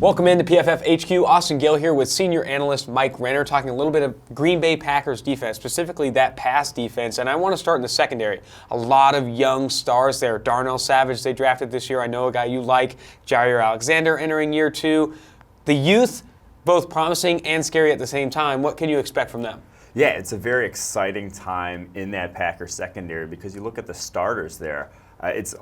Welcome into PFF HQ. Austin Gayle here with senior analyst Mike Renner, talking a little bit of Green Bay Packers defense, specifically that pass defense. And I want to start in the secondary. A lot of young stars there. Darnell Savage, they drafted this year. I know a guy you like. Jaire Alexander entering year two. The youth, both promising and scary at the same time. What can you expect from them? Yeah, it's a very exciting time in that Packers secondary because you look at the starters there. It's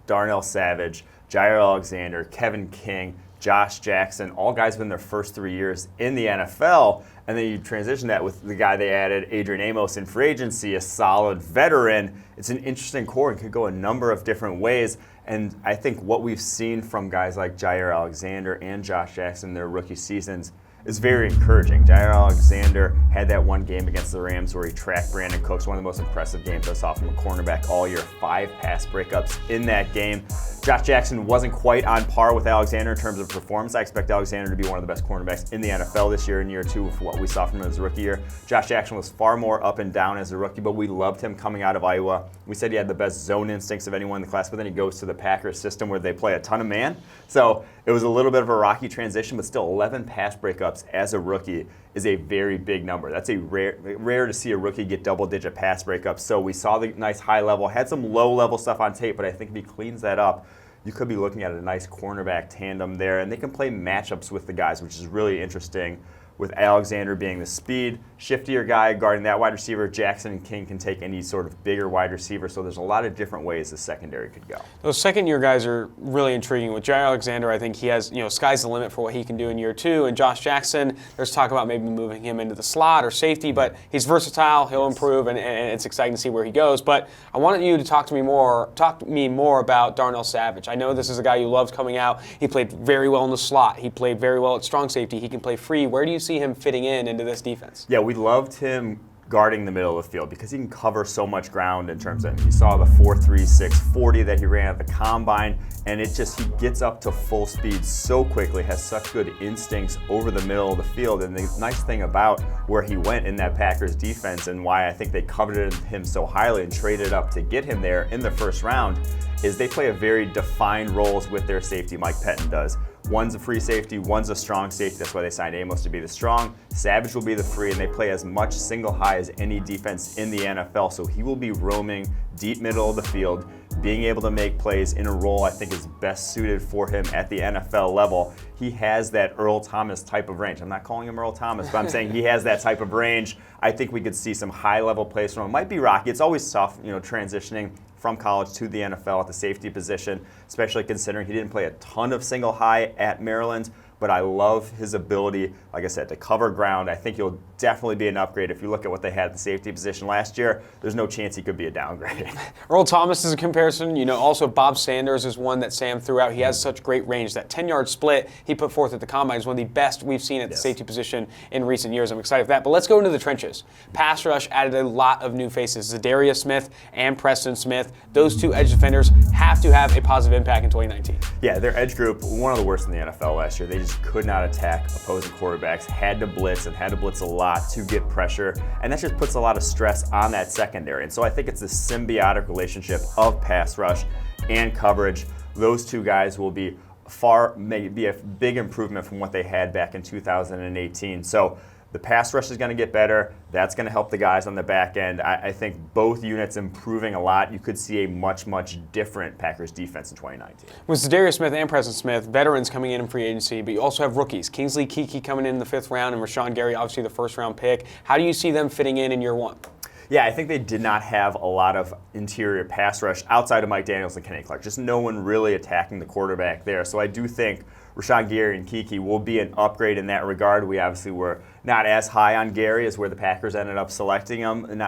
Darnell Savage, Jaire Alexander, Kevin King, Josh Jackson, all guys who in their first 3 years in the NFL, and then you transition that with the guy they added, Adrian Amos, in free agency, a solid veteran. It's an interesting core and could go a number of different ways, and I think what we've seen from guys like Jaire Alexander and Josh Jackson in their rookie seasons is very encouraging. Jaire Alexander had that one game against the Rams where he tracked Brandon Cooks, one of the most impressive games I saw from a cornerback all year, 5 pass breakups in that game. Josh Jackson wasn't quite on par with Alexander in terms of performance. I expect Alexander to be one of the best cornerbacks in the NFL this year in year two for what we saw from him as a rookie year. Josh Jackson was far more up and down as a rookie, but we loved him coming out of Iowa. We said he had the best zone instincts of anyone in the class, but then he goes to the Packers system where they play a ton of man. So it was a little bit of a rocky transition, but still 11 pass breakups as a rookie is a very big number. That's a rare to see a rookie get double-digit pass breakups. So we saw the nice high level, had some low-level stuff on tape, but I think if he cleans that up, you could be looking at a nice cornerback tandem there, and they can play matchups with the guys, which is really interesting, with Alexander being the speed, shiftier guy guarding that wide receiver. Jackson and King can take any sort of bigger wide receiver, so there's a lot of different ways the secondary could go. Those second-year guys are really intriguing. With Jaire Alexander, I think he has, sky's the limit for what he can do in year two. And Josh Jackson, there's talk about maybe moving him into the slot or safety, but he's versatile, he'll improve, and it's exciting to see where he goes. But I wanted you to talk to me more about Darnell Savage. I know this is a guy you loved coming out. He played very well in the slot. He played very well at strong safety. He can play free. Where do you see him fitting into this defense? Yeah, we loved him guarding the middle of the field because he can cover so much ground in terms of, you saw the 4.36 40 that he ran at the combine, and he gets up to full speed so quickly, has such good instincts over the middle of the field. And the nice thing about where he went in that Packers defense and why I think they coveted him so highly and traded up to get him there in the first round is they play a very defined roles with their safety. Mike Pettin does. One's a free safety, one's a strong safety. That's why they signed Amos to be the strong. Savage will be the free, and they play as much single high as any defense in the NFL. So he will be roaming deep middle of the field, being able to make plays in a role I think is best suited for him at the NFL level. He has that Earl Thomas type of range. I'm not calling him Earl Thomas, but I'm saying he has that type of range. I think we could see some high-level plays from him. It might be rocky. It's always tough, transitioning from college to the NFL at the safety position, especially considering he didn't play a ton of single high at Maryland. But I love his ability, like I said, to cover ground. I think he'll definitely be an upgrade. If you look at what they had at the safety position last year, there's no chance he could be a downgrade. Earl Thomas is a comparison. Also Bob Sanders is one that Sam threw out. He has such great range. That 10-yard split he put forth at the combine is one of the best we've seen at the safety position in recent years. I'm excited for that. But let's go into the trenches. Pass rush added a lot of new faces. Za'Darius Smith and Preston Smith. Those two edge defenders have to have a positive impact in 2019. Yeah, their edge group, one of the worst in the NFL last year. They just could not attack opposing quarterbacks, had to blitz a lot to get pressure, and that just puts a lot of stress on that secondary. And so I think it's a symbiotic relationship of pass rush and coverage. Those two guys will be maybe a big improvement from what they had back in 2018. So the pass rush is going to get better. That's going to help the guys on the back end. I think both units improving a lot. You could see a much, much different Packers defense in 2019. With Za'Darius Smith and Preston Smith, veterans coming in free agency, but you also have rookies. Kingsley Keke coming in the 5th round and Rashawn Gary, obviously the first-round pick. How do you see them fitting in year one? Yeah, I think they did not have a lot of interior pass rush outside of Mike Daniels and Kenny Clark. Just no one really attacking the quarterback there. So I do think Rashawn Gary and Keke will be an upgrade in that regard. We obviously were not as high on Gary as where the Packers ended up selecting him.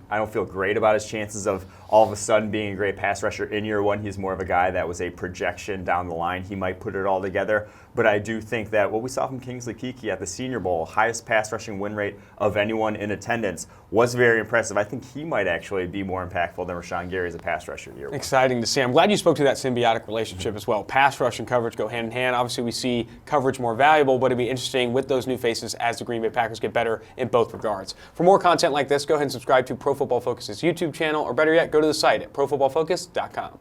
I don't feel great about his chances of all of a sudden being a great pass rusher in year one. He's more of a guy that was a projection down the line. He might put it all together. But I do think that what we saw from Kingsley Keke at the Senior Bowl, highest pass rushing win rate of anyone in attendance, was very impressive. I think he might actually be more impactful than Rashawn Gary as a pass rusher in year one. Exciting to see. I'm glad you spoke to that symbiotic relationship as well. Pass rush and coverage go hand in hand. Obviously, we see coverage more valuable, but it'd be interesting with those new faces as the Green Bay Packers get better in both regards. For more content like this, go ahead and subscribe to Pro Football Focus's YouTube channel, or better yet, go to the site at profootballfocus.com.